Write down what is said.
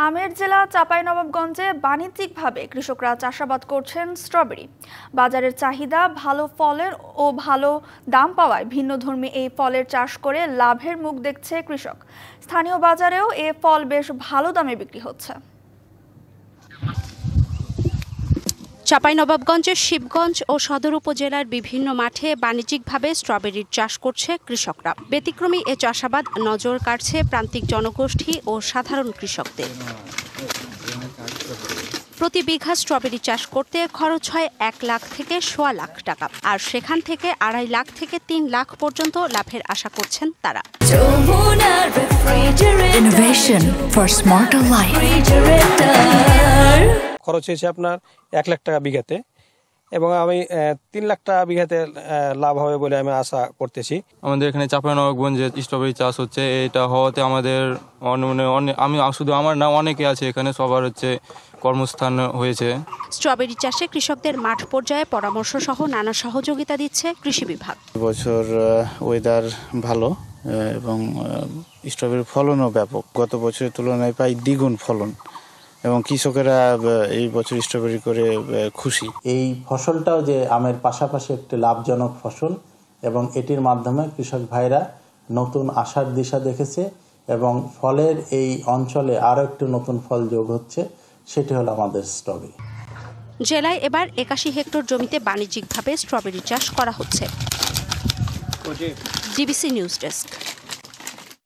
আমের জেলা চাঁপাইনবাবগঞ্জে বাণিজ্যিকভাবে কৃষকরা চাষাবাদ করছেন স্ট্রবেরি। বাজারের চাহিদা, ভালো ফলের ও ভালো দাম পাওয়ায় ভিন্নধর্মী এই ফলের চাষ করে লাভের মুখ দেখছে কৃষক। স্থানীয় বাজারেও এ ফল বেশ ভালো দামে বিক্রি হচ্ছে। চাঁপাইনবাবগঞ্জের শিবগঞ্জ ও সদর উপজেলার বিভিন্ন মাঠে বাণিজ্যিকভাবে স্ট্রবেরির চাষ করছে কৃষকরা। ব্যতিক্রমী এ চাষাবাদ নজর কাড়ছে প্রান্তিক জনগোষ্ঠী ও সাধারণ কৃষকদের। প্রতি বিঘা স্ট্রবেরি চাষ করতে খরচ হয় 1 লাখ থেকে 1.25 লাখ টাকা, আর সেখান থেকে 2.5 লাখ থেকে 3 লাখ পর্যন্ত লাভের আশা করছেন তারা। Innovation for smarter life. খরচ হয়েছে আপনার 1 লাখ টাকা বিঘাতে, এবং আমি 3 লাখ টাকা বিঘাতে লাভ হবে বলে আমি আশা করতেছি। আমাদের এখানে চাঁপাইনবাবগঞ্জে স্ট্রবেরি চাষ হচ্ছে, এটা হওয়াতে আমাদের আমি শুধু আমার না, অনেকে আছে এখানে, সবার কর্মস্থান হয়েছে। স্ট্রবেরি চাষে কৃষকদের মাঠ পর্যায়ে পরামর্শ সহ নানা সহযোগিতা দিচ্ছে কৃষি বিভাগ। বছর ওয়েদার ভালো এবং স্ট্রবেরির ফলনও ব্যাপক। গত বছরের তুলনায় প্রায় দ্বিগুণ ফলন, এবং কৃষকেরা এই বছর স্ট্রবেরি করে খুশি। এই ফসলটাও যে আমের পাশাপাশি একটি লাভজনক ফসল, এবং এটির মাধ্যমে কৃষক ভাইরা নতুন আশার দিশা দেখেছে, এবং ফলের এই অঞ্চলে আরও একটি নতুন ফল যোগ হচ্ছে, সেটি হলো আমাদের স্ট্রবেরি। জেলায় এবার 81 হেক্টর জমিতে বাণিজ্যিকভাবে স্ট্রবেরি চাষ করা হচ্ছে। DBC news desk.